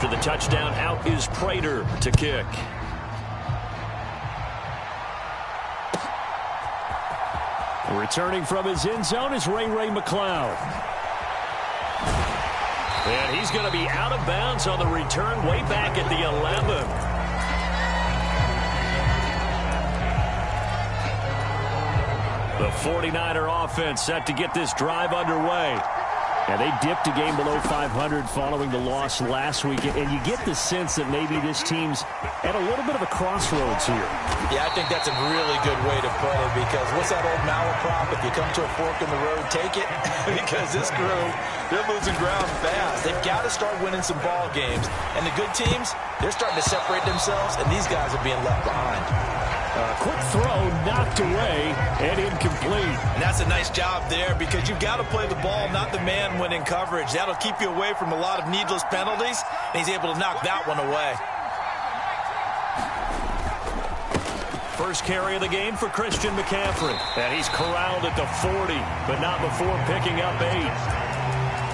After the touchdown, out is Prater to kick. Returning from his end zone is Ray McLeod. And he's going to be out of bounds on the return way back at the 11. The 49er offense set to get this drive underway. And they dipped a game below 500 following the loss last week. And you get the sense that maybe this team's at a little bit of a crossroads here. Yeah, I think that's a really good way to put it, because what's that old malaprop? If you come to a fork in the road, take it. Because this crew, they're losing ground fast. They've got to start winning some ball games. And the good teams, they're starting to separate themselves, and these guys are being left behind. Quick throw, knocked away, and incomplete. And that's a nice job there, because you've got to play the ball, not the man when in coverage. That'll keep you away from a lot of needless penalties, and he's able to knock that one away. First carry of the game for Christian McCaffrey. And he's corralled at the 40, but not before picking up 8.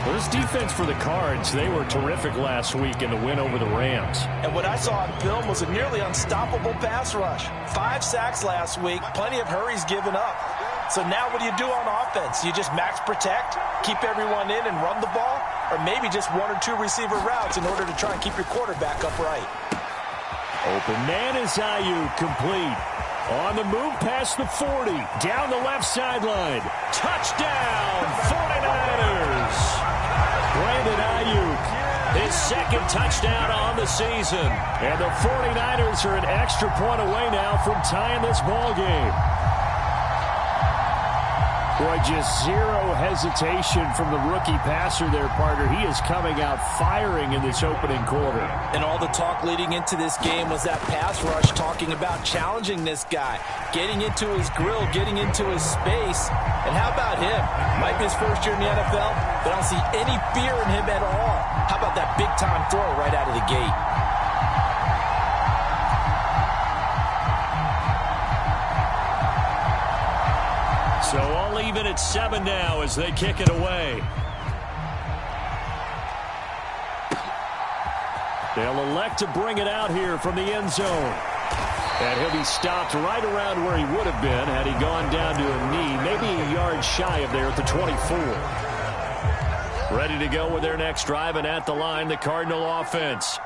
Well, this defense for the Cards, they were terrific last week in the win over the Rams. And what I saw on film was a nearly unstoppable pass rush. 5 sacks last week, plenty of hurries given up. So now what do you do on offense? You just max protect, keep everyone in and run the ball, or maybe just 1 or 2 receiver routes in order to try and keep your quarterback upright. Open man is Ayuk, complete. On the move past the 40, down the left sideline. Touchdown, 49ers. Brandon Ayuk, his second touchdown on the season. And the 49ers are an extra point away now from tying this ball game. Boy, just zero hesitation from the rookie passer there, partner. He is coming out firing in this opening quarter. And all the talk leading into this game was that pass rush, talking about challenging this guy, getting into his grill, getting into his space. And how about him? Might be his first year in the NFL, but I don't see any fear in him at all. How about that big-time throw right out of the gate? So all even at 7 now as they kick it away. They'll elect to bring it out here from the end zone. And he'll be stopped right around where he would have been had he gone down to a knee, maybe a yard shy of there at the 24. Ready to go with their next drive, and at the line, the Cardinal offense.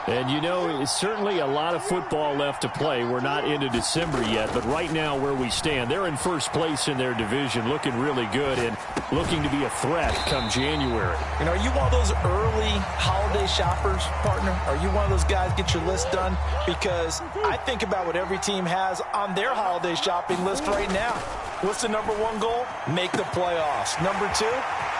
And, you know, it's certainly a lot of football left to play. We're not into December yet, but right now where we stand, they're in first place in their division, looking really good and looking to be a threat come January. You know, are you one of those early holiday shoppers, partner? Are you one of those guys get your list done? Because I think about what every team has on their holiday shopping list right now. What's the number 1 goal? Make the playoffs. Number 2,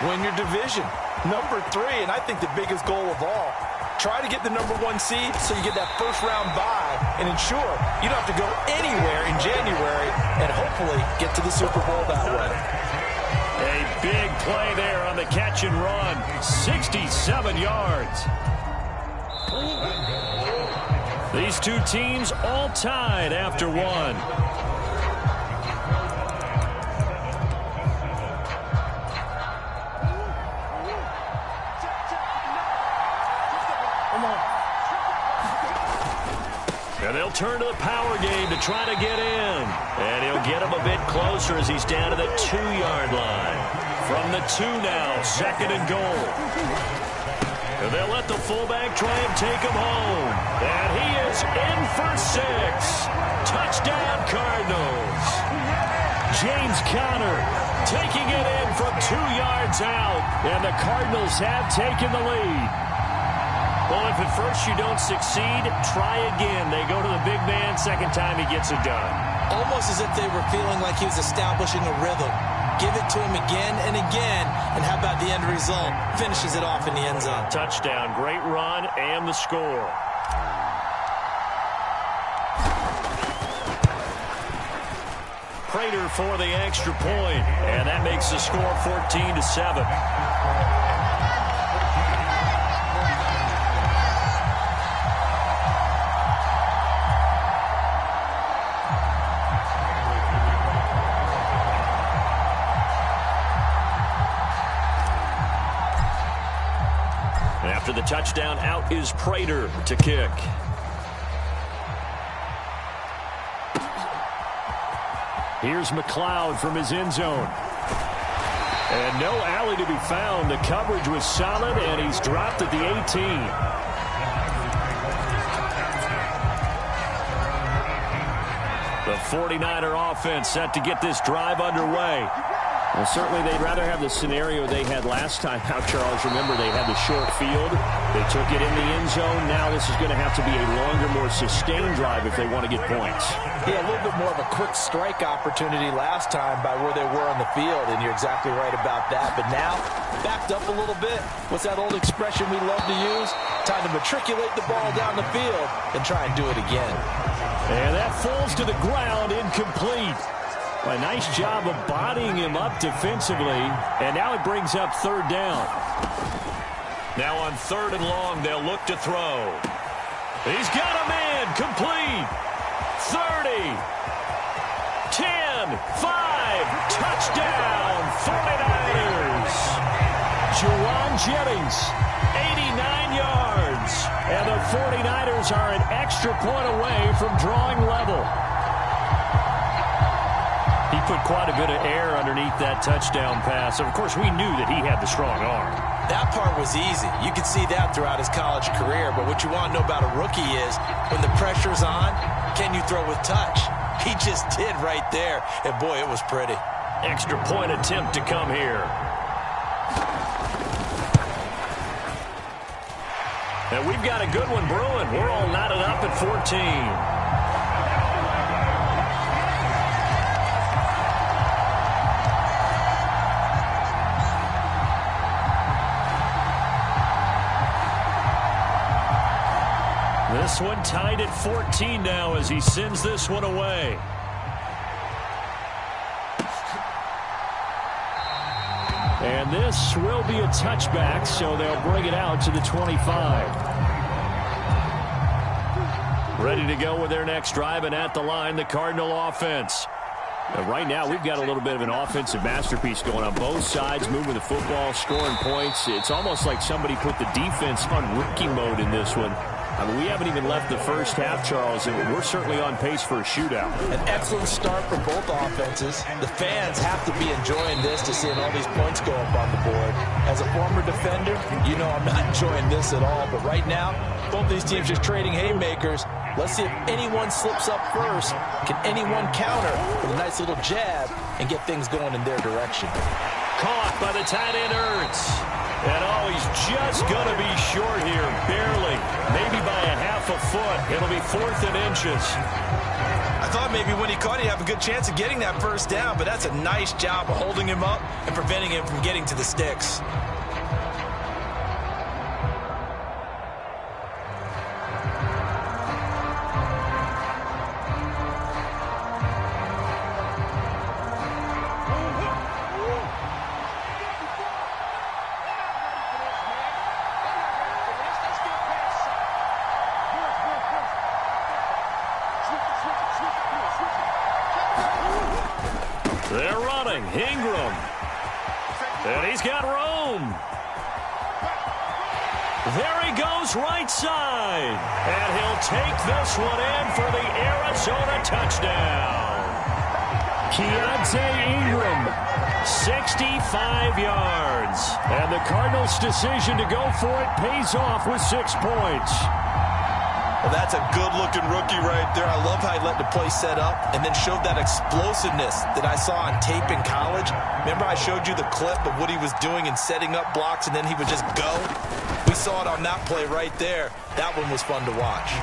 win your division. Number 3, and I think the biggest goal of all, try to get the number 1 seed so you get that first-round bye and ensure you don't have to go anywhere in January and hopefully get to the Super Bowl that way. A big play there on the catch and run. 67 yards. These two teams all tied after 1. And they'll turn to the power game to try to get in. And he'll get him a bit closer as he's down to the 2-yard line. From the 2 now, 2nd and goal. And they'll let the fullback try and take him home. And he is in for 6. Touchdown, Cardinals. James Conner taking it in from 2 yards out. And the Cardinals have taken the lead. Well, if at first you don't succeed, try again. They go to the big man. Second time he gets it done. Almost as if they were feeling like he was establishing a rhythm. Give it to him again and again. And how about the end result? Finishes it off in the end zone. Touchdown. Great run and the score. Prater for the extra point. And that makes the score 14-7. After the touchdown, out is Prater to kick. Here's McLeod from his end zone. And no alley to be found. The coverage was solid, and he's dropped at the 18. The 49er offense set to get this drive underway. Well, certainly they'd rather have the scenario they had last time out, Charles. Remember, they had the short field. They took it in the end zone. Now this is going to have to be a longer, more sustained drive if they want to get points. Yeah, a little bit more of a quick strike opportunity last time by where they were on the field, and you're exactly right about that. But now, backed up a little bit. What's that old expression we love to use? Time to matriculate the ball down the field and try and do it again. And that falls to the ground, incomplete. A nice job of bodying him up defensively, and now it brings up third down. Now on 3rd and long, they'll look to throw. He's got a man, complete. 30, 10, 5, touchdown, 49ers. Juwan Jennings, 89 yards, and the 49ers are an extra point away from drawing level. He put quite a bit of air underneath that touchdown pass. Of course, we knew that he had the strong arm. That part was easy. You could see that throughout his college career. But what you want to know about a rookie is when the pressure's on, can you throw with touch? He just did right there. And, boy, it was pretty. Extra point attempt to come here. And we've got a good one brewing. We're all knotted up at 14. This one tied at 14 now as he sends this one away. And this will be a touchback, so they'll bring it out to the 25. Ready to go with their next drive, and at the line, the Cardinal offense. Right now, we've got a little bit of an offensive masterpiece going on both sides, moving the football, scoring points. It's almost like somebody put the defense on rookie mode in this one. I mean, we haven't even left the first half, Charles, and we're certainly on pace for a shootout. An excellent start for both offenses. The fans have to be enjoying this to seeing all these points go up on the board. As a former defender, you know I'm not enjoying this at all. But right now, both these teams just trading haymakers. Let's see if anyone slips up first. Can anyone counter with a nice little jab and get things going in their direction? Caught by the tight end, Ertz. And oh, he's just going to be short here, barely. Maybe by a half a foot. It'll be 4th and inches. I thought maybe when he caught, he'd have a good chance of getting that first down, but that's a nice job of holding him up and preventing him from getting to the sticks. They're running. Ingram. And he's got room. There he goes right side. And he'll take this one in for the Arizona touchdown. Keontae Ingram, 65 yards. And the Cardinals' decision to go for it pays off with 6 points. Well, that's a good-looking rookie right there. I love how he let the play set up and then showed that explosiveness that I saw on tape in college. Remember I showed you the clip of what he was doing and setting up blocks, and then he would just go? We saw it on that play right there. That one was fun to watch.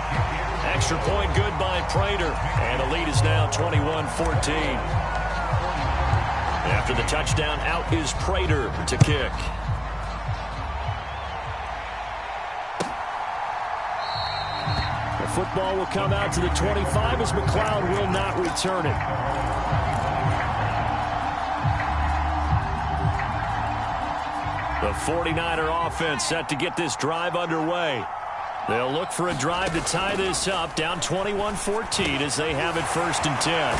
Extra point good by Prater. And the lead is now 21-14. After the touchdown, out is Prater to kick. Football will come out to the 25 as McLeod will not return it. The 49er offense set to get this drive underway. They'll look for a drive to tie this up, down 21-14 as they have it 1st and 10.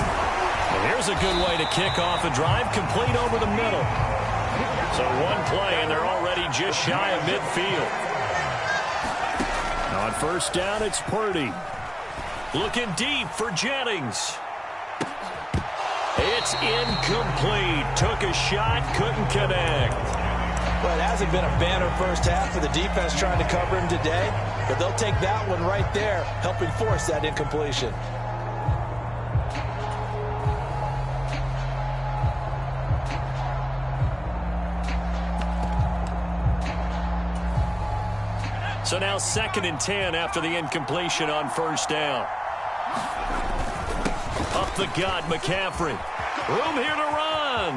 Well, here's a good way to kick off a drive, complete over the middle. So one play, and they're already just shy of midfield. On first down, it's Purdy. Looking deep for Jennings. It's incomplete. Took a shot, couldn't connect. Well, it hasn't been a banner first half for the defense trying to cover him today, but they'll take that one right there, helping force that incompletion. So now 2nd and 10 after the incompletion on first down. Up the gut, McCaffrey. Room here to run.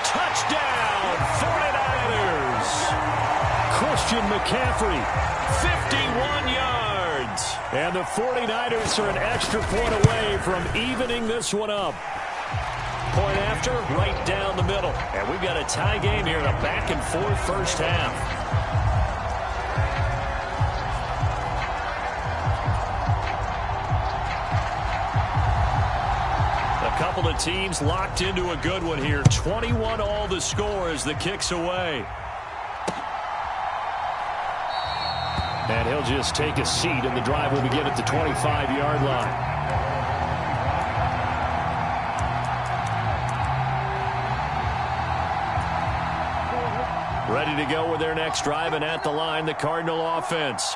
Touchdown, 49ers. Christian McCaffrey, 51 yards. And the 49ers are an extra point away from evening this one up. Point after, right down the middle. And we've got a tie game here in a back-and-forth first half. A couple of teams locked into a good one here. 21 all the score as the kick's away. And he'll just take a seat, and the drive will begin at the 25-yard line. Ready to go with their next drive, and at the line, the Cardinal offense.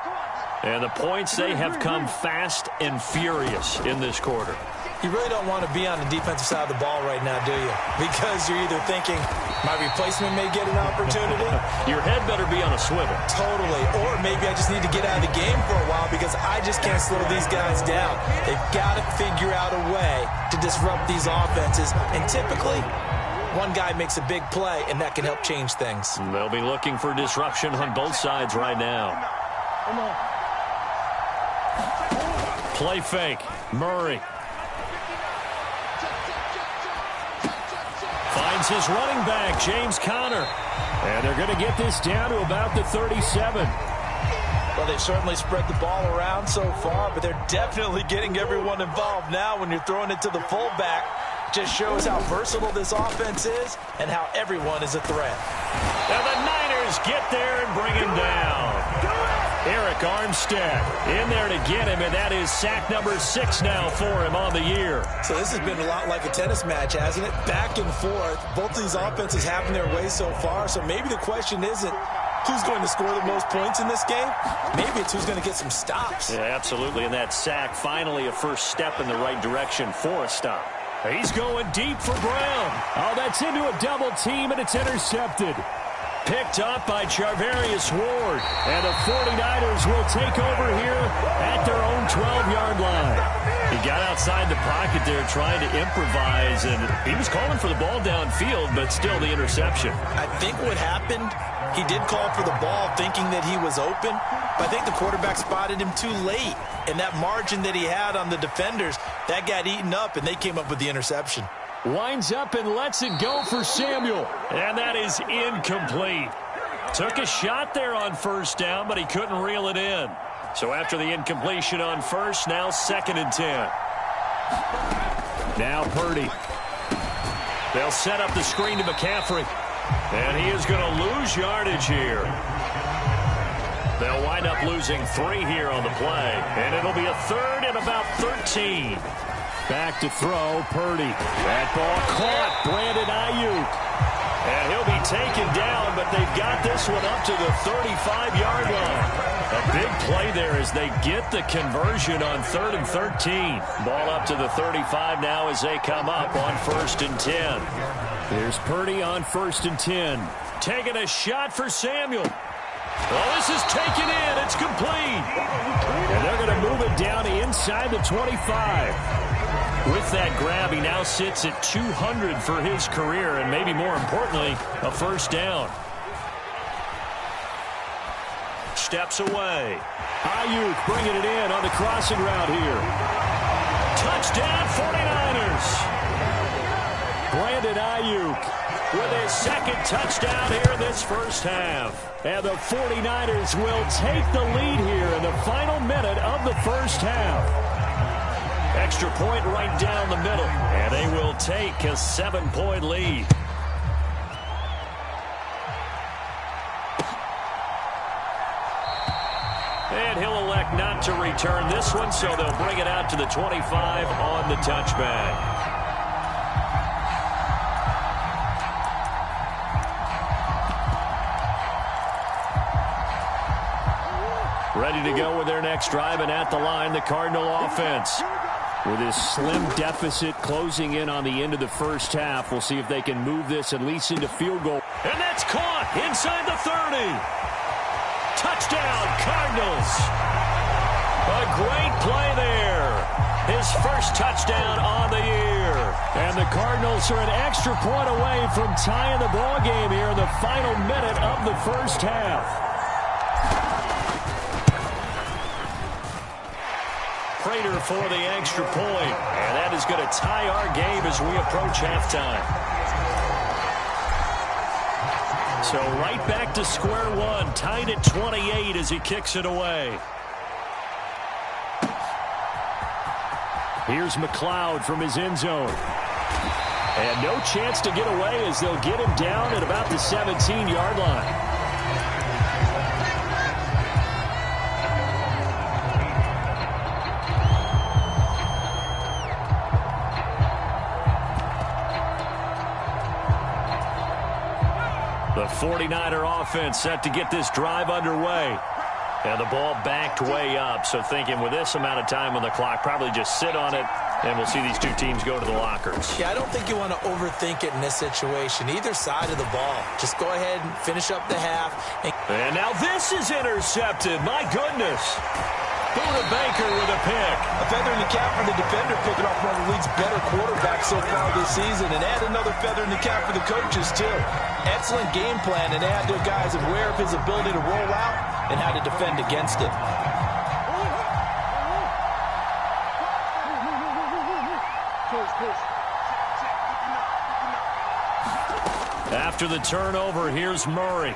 And the points, they have come fast and furious in this quarter. You really don't want to be on the defensive side of the ball right now, do you? Because you're either thinking, my replacement may get an opportunity. Your head better be on a swivel. Totally. Or maybe I just need to get out of the game for a while because I just can't slow these guys down. They've got to figure out a way to disrupt these offenses. And typically, one guy makes a big play, and that can help change things. They'll be looking for disruption on both sides right now. Play fake. Murray. Finds his running back, James Conner. And they're going to get this down to about the 37. Well, they've certainly spread the ball around so far, but they're definitely getting everyone involved now when you're throwing it to the fullback. Just shows how versatile this offense is and how everyone is a threat. And the Niners get there and bring him down. Eric Armstead in there to get him, and that is sack number 6 now for him on the year. So this has been a lot like a tennis match, hasn't it? Back and forth. Both these offenses having their way so far, so maybe the question isn't who's going to score the most points in this game. Maybe it's who's going to get some stops. Yeah, absolutely, and that sack finally a first step in the right direction for a stop. He's going deep for Brown. Oh, that's into a double team, and it's intercepted. Picked up by Charvarius Ward. And the 49ers will take over here at their own 12-yard line. He got outside the pocket there trying to improvise, and he was calling for the ball downfield, but still the interception. I think what happened, he did call for the ball thinking that he was open, but I think the quarterback spotted him too late. And that margin that he had on the defenders, that got eaten up, and they came up with the interception. Winds up and lets it go for Samuel. And that is incomplete. Took a shot there on first down, but he couldn't reel it in. So after the incompletion on first, now 2nd and 10. Now Purdy. They'll set up the screen to McCaffrey. And he is going to lose yardage here. They'll wind up losing 3 here on the play. And it'll be a 3rd and about 13. Back to throw, Purdy. That ball caught, Brandon Ayuk. And he'll be taken down, but they've got this one up to the 35-yard line. A big play there as they get the conversion on 3rd and 13. Ball up to the 35 now as they come up on 1st and 10. Here's Purdy on 1st and 10. Taking a shot for Samuel. Well, this is taken in. It's complete. And they're going to move it down inside the 25. With that grab, he now sits at 200 for his career, and maybe more importantly, a first down. Steps away. Ayuk bringing it in on the crossing route here. Touchdown, 49ers. Brandon Ayuk with his 2nd touchdown here in this first half. And the 49ers will take the lead here in the final minute of the first half. Extra point right down the middle, and they will take a 7-point lead. And he'll elect not to return this one, so they'll bring it out to the 25 on the touchback. Ready to go with their next drive, and at the line, the Cardinal offense. With his slim deficit closing in on the end of the first half, we'll see if they can move this at least into field goal. And that's caught inside the 30. Touchdown, Cardinals. A great play there. His first touchdown on the year. And the Cardinals are an extra point away from tying the ball game here in the final minute of the first half. Prater for the extra point. And that is going to tie our game as we approach halftime. So right back to square one, tied at 28 as he kicks it away. Here's McLeod from his end zone. And no chance to get away as they'll get him down at about the 17-yard line. The 49er offense set to get this drive underway. And the ball backed way up, so thinking with this amount of time on the clock, probably just sit on it, and we'll see these two teams go to the lockers. Yeah, I don't think you want to overthink it in this situation, either side of the ball. Just go ahead and finish up the half. And now this is intercepted. My goodness. Buda Baker with a pick. A feather in the cap for the defender, picking off one of the league's better quarterbacks so far this season, and add another feather in the cap for the coaches, too. Excellent game plan, and they had their guys aware of his ability to roll out and how to defend against it. After the turnover, here's Murray.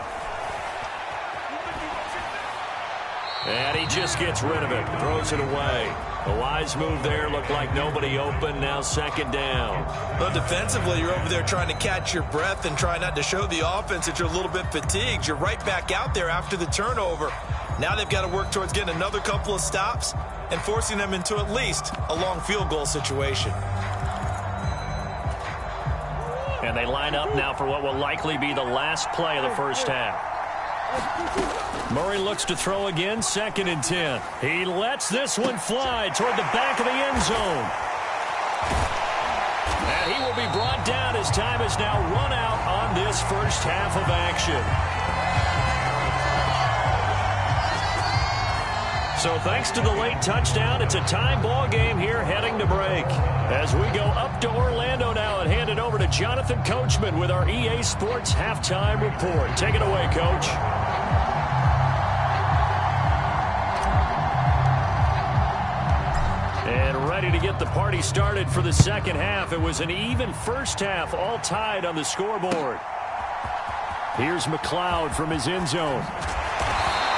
And he just gets rid of it, throws it away. A wise move there, looked like nobody open, now second down. Well, defensively, you're over there trying to catch your breath and try not to show the offense that you're a little bit fatigued. You're right back out there after the turnover. Now they've got to work towards getting another couple of stops and forcing them into at least a long field goal situation. And they line up now for what will likely be the last play of the first half. Murray looks to throw again, 2nd and 10. He lets this one fly toward the back of the end zone. And he will be brought down as time is now run out on this first half of action. So thanks to the late touchdown, it's a tie ball game here heading to break. As we go up to Orlando now and hand it over to Jonathan Coachman with our EA Sports Halftime Report. Take it away, Coach. And ready to get the party started for the second half. It was an even first half, all tied on the scoreboard. Here's McLeod from his end zone.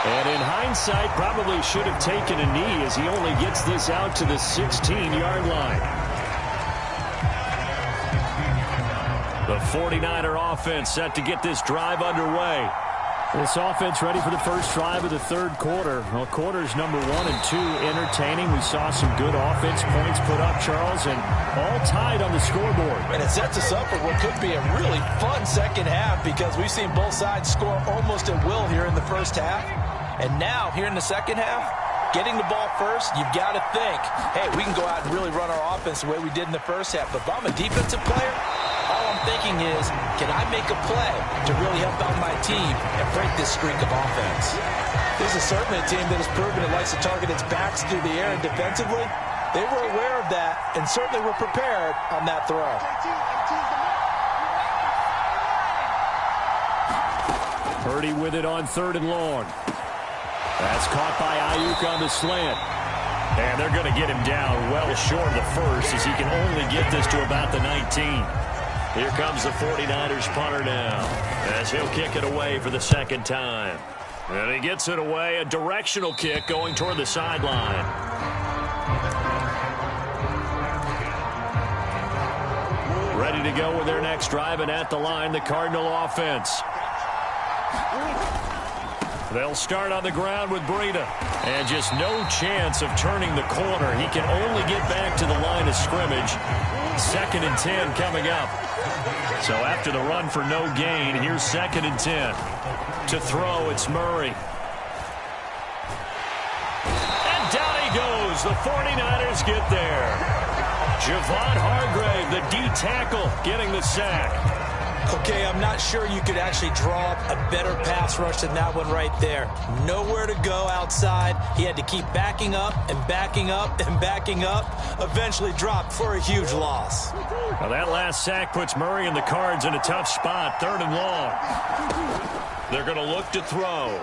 And in hindsight, probably should have taken a knee as he only gets this out to the 16-yard line. The 49er offense set to get this drive underway. This offense ready for the first drive of the third quarter. Well, quarters number 1 and 2 entertaining. We saw some good offense points put up, Charles, and all tied on the scoreboard. And it sets us up for what could be a really fun second half because we've seen both sides score almost at will here in the first half. And now, here in the second half, getting the ball first, you've got to think, hey, we can go out and really run our offense the way we did in the first half. But if I'm a defensive player, all I'm thinking is, can I make a play to really help out my team and break this streak of offense? This is certainly a team that has proven it likes to target its backs through the air, and defensively, they were aware of that and certainly were prepared on that throw. Purdy with it on 3rd and long. That's caught by Ayuk on the slant. And they're going to get him down well short of the first as he can only get this to about the 19. Here comes the 49ers punter now as he'll kick it away for the second time. And he gets it away, a directional kick going toward the sideline. Ready to go with their next drive, and at the line, the Cardinal offense. They'll start on the ground with Breida. And just no chance of turning the corner. He can only get back to the line of scrimmage. 2nd and 10 coming up. So after the run for no gain, here's 2nd and 10. To throw, it's Murray. And down he goes. The 49ers get there. Javon Hargrave, the D tackle, getting the sack. Okay, I'm not sure you could actually draw up a better pass rush than that one right there. Nowhere to go outside. He had to keep backing up and backing up and backing up. Eventually dropped for a huge loss. Well, that last sack puts Murray and the Cards in a tough spot. 3rd and long. They're going to look to throw.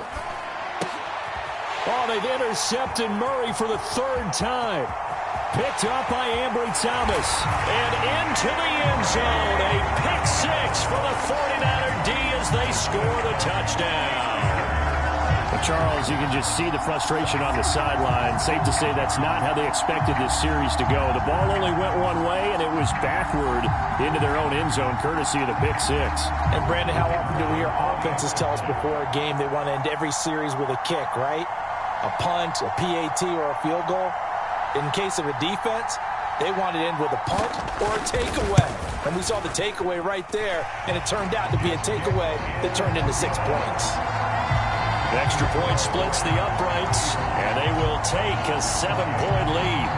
Oh, they've intercepted Murray for the 3rd time. Picked up by Ambry Thomas. And into the end zone. A pick 6 for the 49er D as they score the touchdown. Well, Charles, you can just see the frustration on the sideline. Safe to say that's not how they expected this series to go. The ball only went one way, and it was backward into their own end zone, courtesy of the pick 6. And, Brandon, how often do we hear offenses tell us before a game they want to end every series with a kick, right? A punt, a PAT, or a field goal. In case of a defense, they want to end with a punt or a takeaway. And we saw the takeaway right there, and it turned out to be a takeaway that turned into 6 points. The extra point splits the uprights, and they will take a 7-point lead.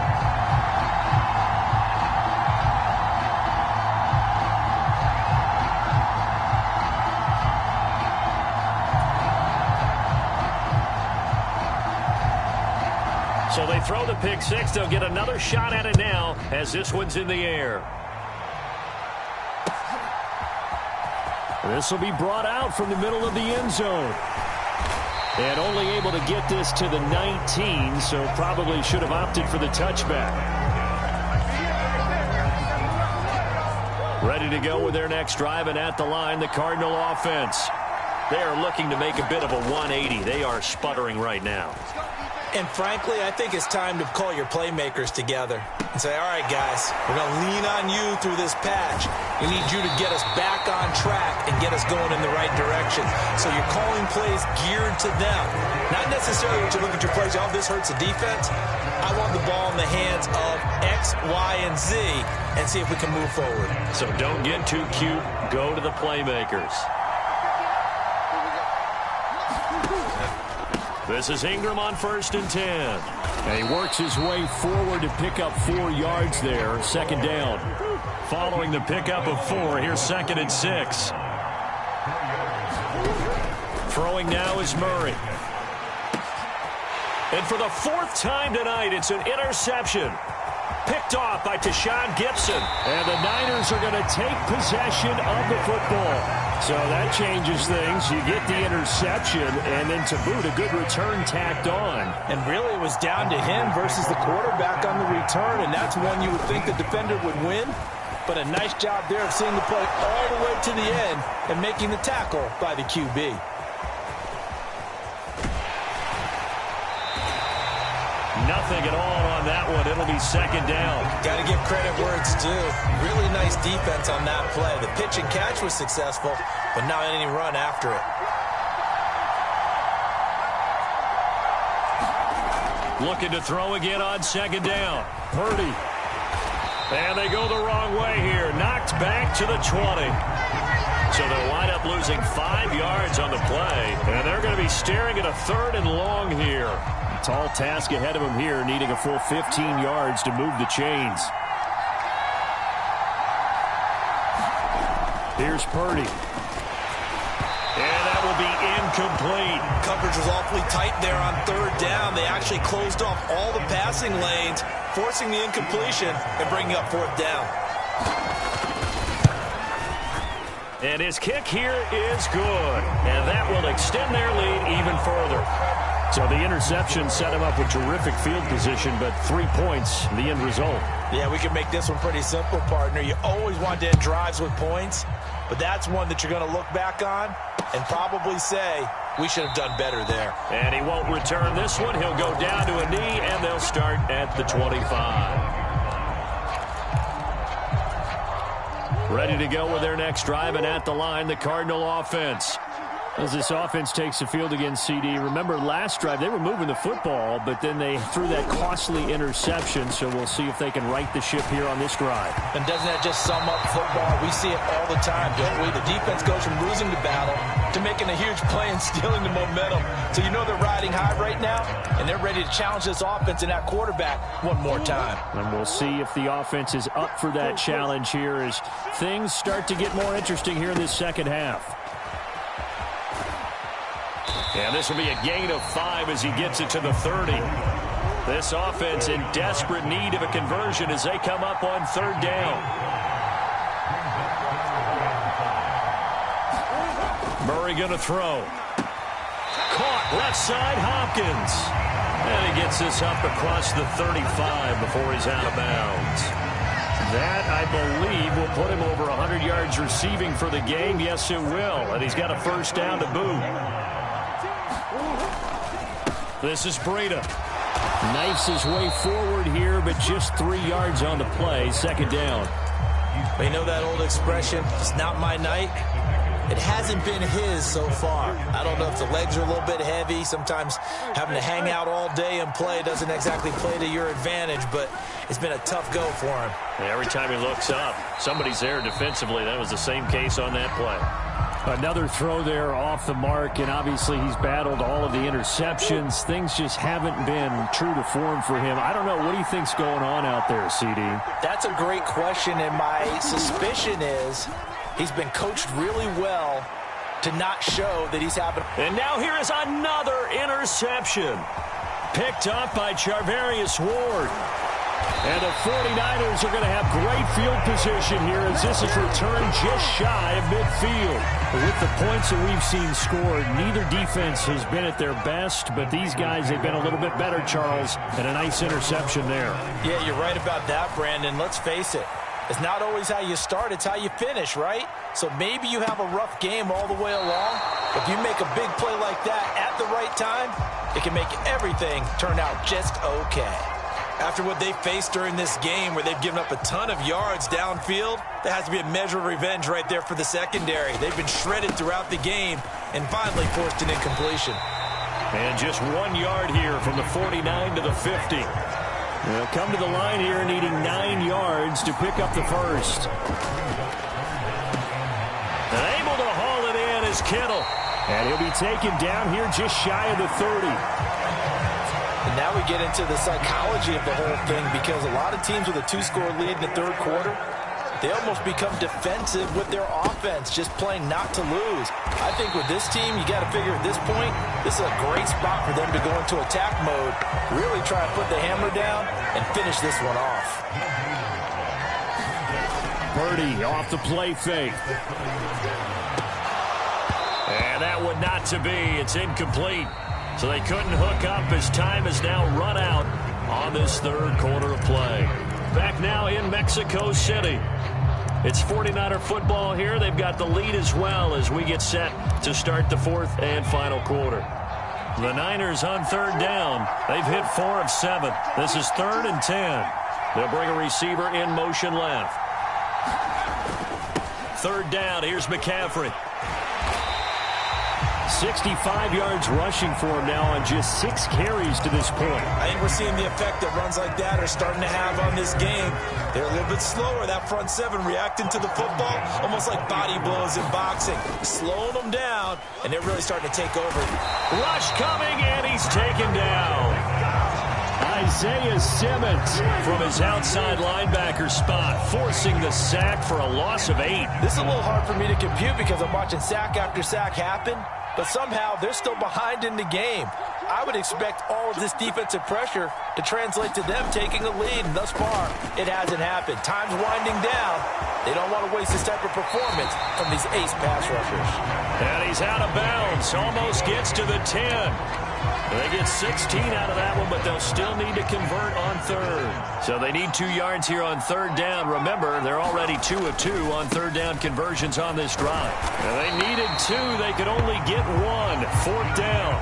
So they throw the pick 6. They'll get another shot at it now as this one's in the air. This will be brought out from the middle of the end zone. And only able to get this to the 19, so probably should have opted for the touchback. Ready to go with their next drive, and at the line, the Cardinal offense. They are looking to make a bit of a 180. They are sputtering right now. And frankly, I think it's time to call your playmakers together and say, all right, guys, we're going to lean on you through this patch. We need you to get us back on track and get us going in the right direction. So you're calling plays geared to them. Not necessarily when you look at your plays, oh, this hurts the defense. I want the ball in the hands of X, Y, and Z and see if we can move forward. So don't get too cute. Go to the playmakers. This is Ingram on 1st and 10. And he works his way forward to pick up 4 yards there. 2nd down. Following the pickup of 4, here's 2nd and 6. Throwing now is Murray. And for the 4th time tonight, it's an interception. Picked off by Tashawn Gibson. And the Niners are going to take possession of the football. So that changes things. You get the interception, and then to boot, a good return tacked on. And really, it was down to him versus the quarterback on the return, and that's one you would think the defender would win. But a nice job there of seeing the play all the way to the end and making the tackle by the QB. Nothing at all on that one. It'll be 2nd down. Got to give credit where it's due. Really nice defense on that play. The pitch and catch was successful, but not any run after it. Looking to throw again on 2nd down. Purdy. And they go the wrong way here. Knocked back to the 20. So they'll wind up losing 5 yards on the play. And they're going to be staring at a 3rd and long here. Tall task ahead of him here, needing a full 15 yards to move the chains. Here's Purdy. And that will be incomplete. Coverage was awfully tight there on 3rd down. They actually closed off all the passing lanes, forcing the incompletion and bringing up 4th down. And his kick here is good. And that will extend their lead even further. So the interception set him up with terrific field position, but 3 points, the end result. Yeah, we can make this one pretty simple, partner. You always want to end drives with points, but that's one that you're going to look back on and probably say, we should have done better there. And he won't return this one. He'll go down to a knee, and they'll start at the 25. Ready to go with their next drive, and at the line, the Cardinal offense. As this offense takes the field against CD, remember last drive they were moving the football, but then they threw that costly interception, so we'll see if they can right the ship here on this drive. And doesn't that just sum up football? We see it all the time, don't we? The defense goes from losing the battle to making a huge play and stealing the momentum. So you know they're riding high right now, and they're ready to challenge this offense and that quarterback one more time. And we'll see if the offense is up for that challenge here as things start to get more interesting here in this second half. And this will be a gain of 5 as he gets it to the 30. This offense in desperate need of a conversion as they come up on third down. Murray going to throw. Caught left side, Hopkins. And he gets this up across the 35 before he's out of bounds. That, I believe, will put him over 100 yards receiving for the game. Yes, it will. And he's got a first down to boot. This is Breda. Knifes his way forward here, but just 3 yards on the play. Second down. You know that old expression, it's not my night? It hasn't been his so far. I don't know if the legs are a little bit heavy. Sometimes having to hang out all day and play doesn't exactly play to your advantage, but it's been a tough go for him. And every time he looks up, somebody's there defensively. That was the same case on that play. Another throw there off the mark, and obviously he's battled all of the interceptions. Things just haven't been true to form for him. I don't know. What do you think's going on out there, CD? That's a great question, and my suspicion is he's been coached really well to not show that he's having. And now here is another interception. Picked up by Charvarius Ward. And the 49ers are going to have great field position here as this is returned just shy of midfield. With the points that we've seen scored, neither defense has been at their best, but these guys, they've been a little bit better, Charles, and a nice interception there. Yeah, you're right about that, Brandon. Let's face it. It's not always how you start, it's how you finish, right? So maybe you have a rough game all the way along. If you make a big play like that at the right time, it can make everything turn out just okay. After what they faced during this game where they've given up a ton of yards downfield, there has to be a measure of revenge right there for the secondary. They've been shredded throughout the game and finally forced an incompletion. And just 1 yard here from the 49 to the 50. They'll come to the line here needing 9 yards to pick up the first. And able to haul it in is Kittle. And he'll be taken down here just shy of the 30. And now we get into the psychology of the whole thing because a lot of teams with a 2-score lead in the third quarter, they almost become defensive with their offense, just playing not to lose. I think with this team, you got to figure at this point, this is a great spot for them to go into attack mode, really try to put the hammer down and finish this one off. Purdy off the play fake. And that one not to be. It's incomplete. So they couldn't hook up as time has now run out on this third quarter of play. Back now in Mexico City. It's 49er football here. They've got the lead as well as we get set to start the fourth and final quarter. The Niners on third down. They've hit 4 of 7. This is 3rd and 10. They'll bring a receiver in motion left. Third down. Here's McCaffrey. 65 yards rushing for him now on just 6 carries to this point. I think we're seeing the effect that runs like that are starting to have on this game. They're a little bit slower, that front seven reacting to the football, almost like body blows in boxing. Slowing them down, and they're really starting to take over. Rush coming, and he's taken down. Isaiah Simmons from his outside linebacker spot, forcing the sack for a loss of 8. This is a little hard for me to compute because I'm watching sack after sack happen, but somehow they're still behind in the game. I would expect all of this defensive pressure to translate to them taking a lead, and thus far, it hasn't happened. Time's winding down. They don't want to waste this type of performance from these ace pass rushers. And he's out of bounds, almost gets to the 10. They get 16 out of that one, but they'll still need to convert on third. So they need 2 yards here on third down. Remember, they're already 2 of 2 on third down conversions on this drive. And they needed 2. They could only get 1. 4th down.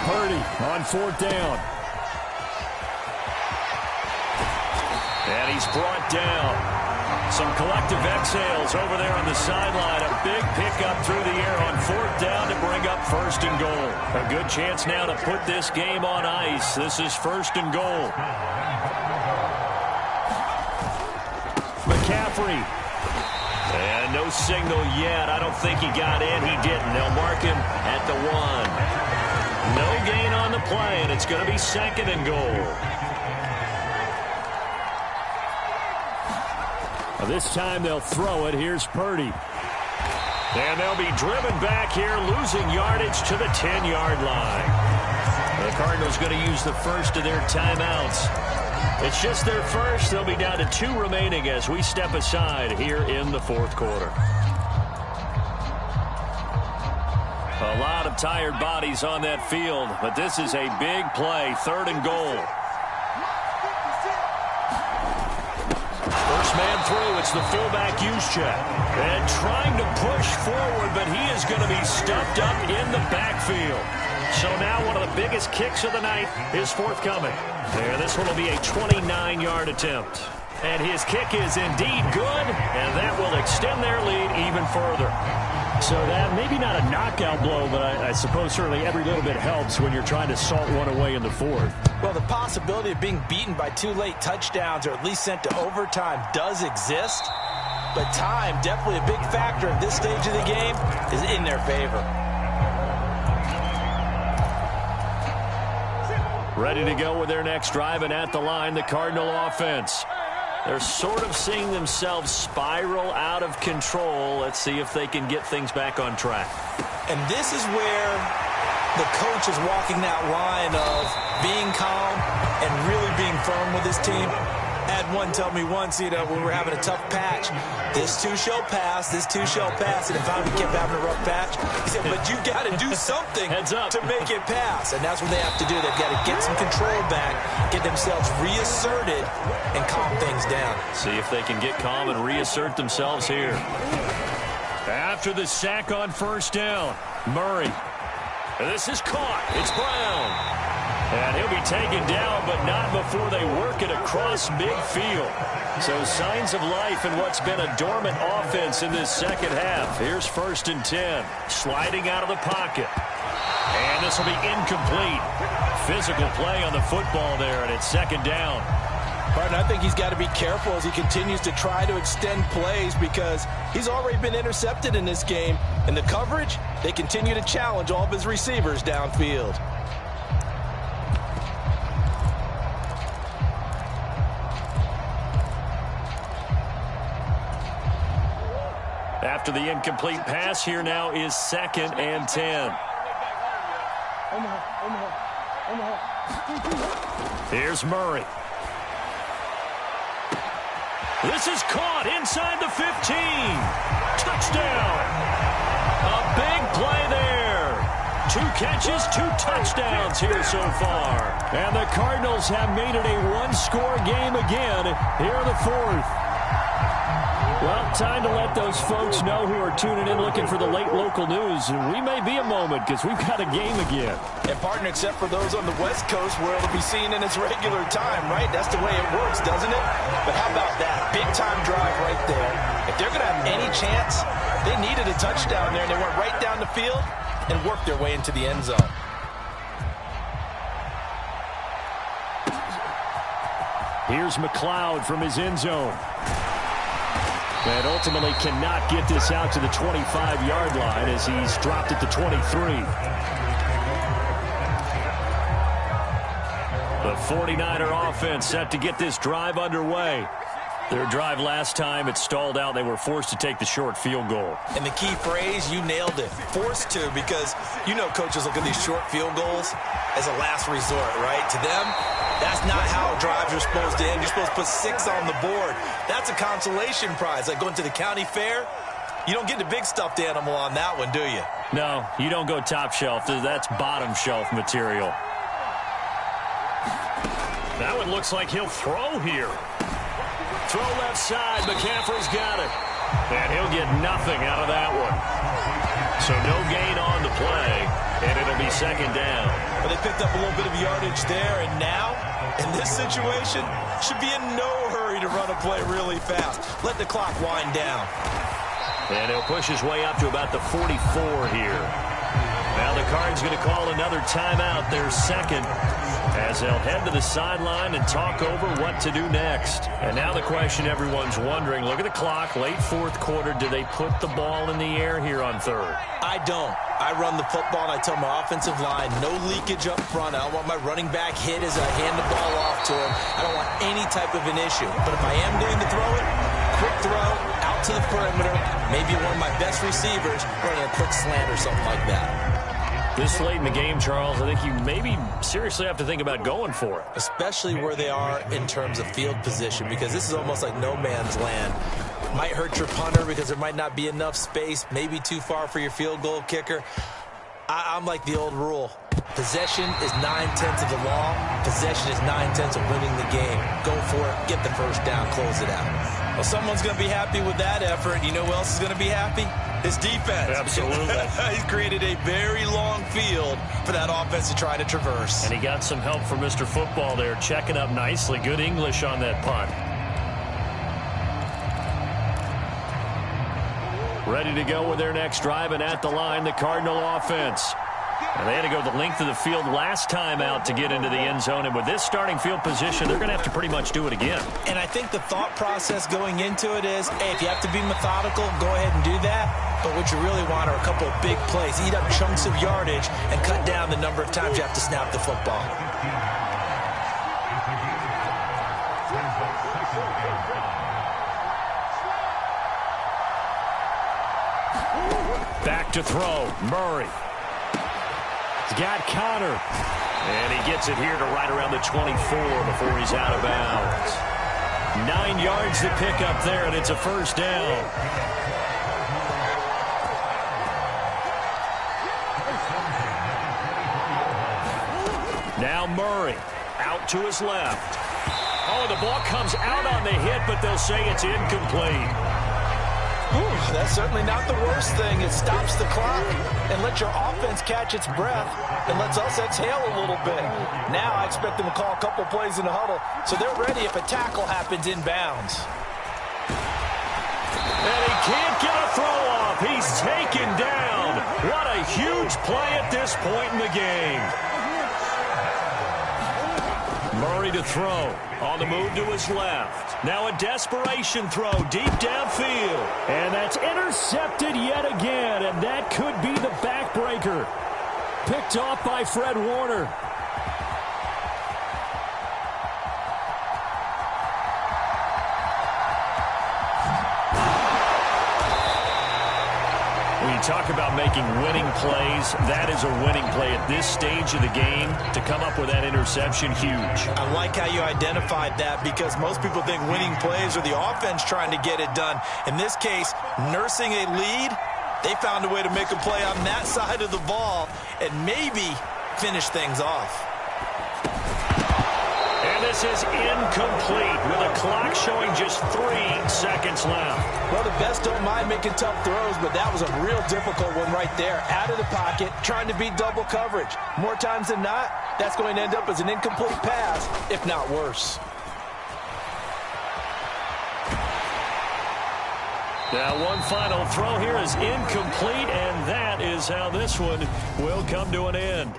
Purdy on 4th down. And he's brought down. Some collective exhales over there on the sideline. A big pickup through the air on 4th down to bring up 1st and goal. A good chance now to put this game on ice. This is 1st and goal. McCaffrey. And no signal yet. I don't think he got in. He didn't. They'll mark him at the 1. No gain on the play, and it's going to be 2nd and goal. This time they'll throw it. Here's Purdy. And they'll be driven back here, losing yardage to the 10-yard line. The Cardinals going to use the first of their timeouts. It's just their first. They'll be down to 2 remaining as we step aside here in the 4th quarter. A lot of tired bodies on that field, but this is a big play. 3rd and goal. First man through, it's the fullback Juszczyk. And trying to push forward, but he is going to be stuffed up in the backfield. So now one of the biggest kicks of the night is forthcoming. And this one will be a 29-yard attempt. And his kick is indeed good, and that will extend their lead even further. So that maybe not a knockout blow, but I suppose certainly every little bit helps when you're trying to salt one away in the 4th. Well, the possibility of being beaten by 2 late touchdowns or at least sent to overtime does exist. But time, definitely a big factor at this stage of the game, is in their favor. Ready to go with their next drive, and at the line, the Cardinal offense. They're sort of seeing themselves spiral out of control. Let's see if they can get things back on track. And this is where the coach is walking that line of being calm and really being firm with his team. I had one tell me once, when we were having a tough patch, this too shall pass, this too shall pass. And if I kept having a rough patch, he said, but you got to do something to make it pass. And that's what they have to do. They've got to get some control back, get themselves reasserted, and calm things down. See if they can get calm and reassert themselves here. After the sack on 1st down, Murray. This is caught. It's Brown. And he'll be taken down, but not before they work it across midfield. So signs of life in what's been a dormant offense in this 2nd half. Here's 1st and 10. Sliding out of the pocket. And this will be incomplete. Physical play on the football there, and it's 2nd down. Martin, I think he's got to be careful as he continues to try to extend plays because he's already been intercepted in this game. And the coverage, they continue to challenge all of his receivers downfield. After the incomplete pass, here now is 2nd and 10. Here's Murray. This is caught inside the 15. Touchdown. A big play there. 2 catches, 2 touchdowns here so far. And the Cardinals have made it a 1-score game again here in the 4th. Well, time to let those folks know who are tuning in looking for the late local news. And we may be a moment because we've got a game again. And, partner, except for those on the West Coast where it'll be seen in its regular time, right? That's the way it works, doesn't it? But how about that? Big-time drive right there. If they're going to have any chance, they needed a touchdown there, and they went right down the field and worked their way into the end zone. Here's McLeod from his end zone. And ultimately cannot get this out to the 25-yard line as he's dropped at the 23. The 49er offense set to get this drive underway. Their drive last time, it stalled out. They were forced to take the short field goal. And the key phrase, you nailed it, forced to, because coaches look at these short field goals as a last resort, right? To them, that's not how drives are supposed to end. You're supposed to put 6 on the board. That's a consolation prize. Like going to the county fair, you don't get the big stuffed animal on that one, do you? No, you don't go top shelf. That's bottom shelf material. That one looks like he'll throw here. Throw left side. McCaffrey's got it. And he'll get nothing out of that one. So no gain on the play, and it'll be 2nd down. Well, they picked up a little bit of yardage there, and now, in this situation, should be in no hurry to to run a play really fast. Let the clock wind down. And he'll push his way up to about the 44 here. Now the Cards going to call another timeout, their second, as they'll head to the sideline and talk over what to do next. And now the question everyone's wondering, look at the clock, late fourth quarter, do they put the ball in the air here on third? I don't. I run the football, and I tell my offensive line, no leakage up front. I don't want my running back hit as I hand the ball off to him. I don't want any type of an issue. But if I am going to throw it, quick throw, out to the perimeter, maybe one of my best receivers running a quick slant or something like that. This late in the game, Charles, I think you maybe seriously have to think about going for it. Especially where they are in terms of field position, because this is almost like no man's land. Might hurt your punter because there might not be enough space, maybe too far for your field goal kicker. I'm like the old rule. Possession is 9/10 of the law. Possession is 9/10 of winning the game. Go for it, get the first down, close it out. Well, someone's going to be happy with that effort. You know who else is going to be happy? His defense. Absolutely. He's created a very long field for that offense to try to traverse. And he got some help from Mr. Football there, checking up nicely. Good English on that punt. Ready to go with their next drive, and at the line, the Cardinal offense. And they had to go the length of the field last time out to get into the end zone. And with this starting field position, they're going to have to pretty much do it again. And I think the thought process going into it is, hey, if you have to be methodical, go ahead and do that. But what you really want are a couple of big plays. Eat up chunks of yardage and cut down the number of times you have to snap the football. Back to throw. Murray. He's got Connor. And he gets it here to right around the 24 before he's out of bounds. 9 yards to pick up there, and it's a first down. Now Murray out to his left. Oh, the ball comes out on the hit, but they'll say it's incomplete. That's certainly not the worst thing. It stops the clock and lets your offense catch its breath and lets us exhale a little bit. Now I expect them to call a couple plays in the huddle, so they're ready if a tackle happens inbounds. And he can't get a throw off. He's taken down. What a huge play at this point in the game. Murray to throw. On the move to his left. Now a desperation throw deep downfield. And that's intercepted yet again. And that could be the backbreaker. Picked off by Fred Warner. When you talk about making winning plays, that is a winning play at this stage of the game. To come up with that interception, huge. I like how you identified that, because most people think winning plays are the offense trying to get it done. In this case, nursing a lead, they found a way to make a play on that side of the ball and maybe finish things off. And this is incomplete with a clock showing just 3 seconds left. Well, the best don't mind making tough throws, but that was a real difficult one right there. Out of the pocket, trying to beat double coverage. More times than not, that's going to end up as an incomplete pass, if not worse. Now one final throw here is incomplete, and that is how this one will come to an end.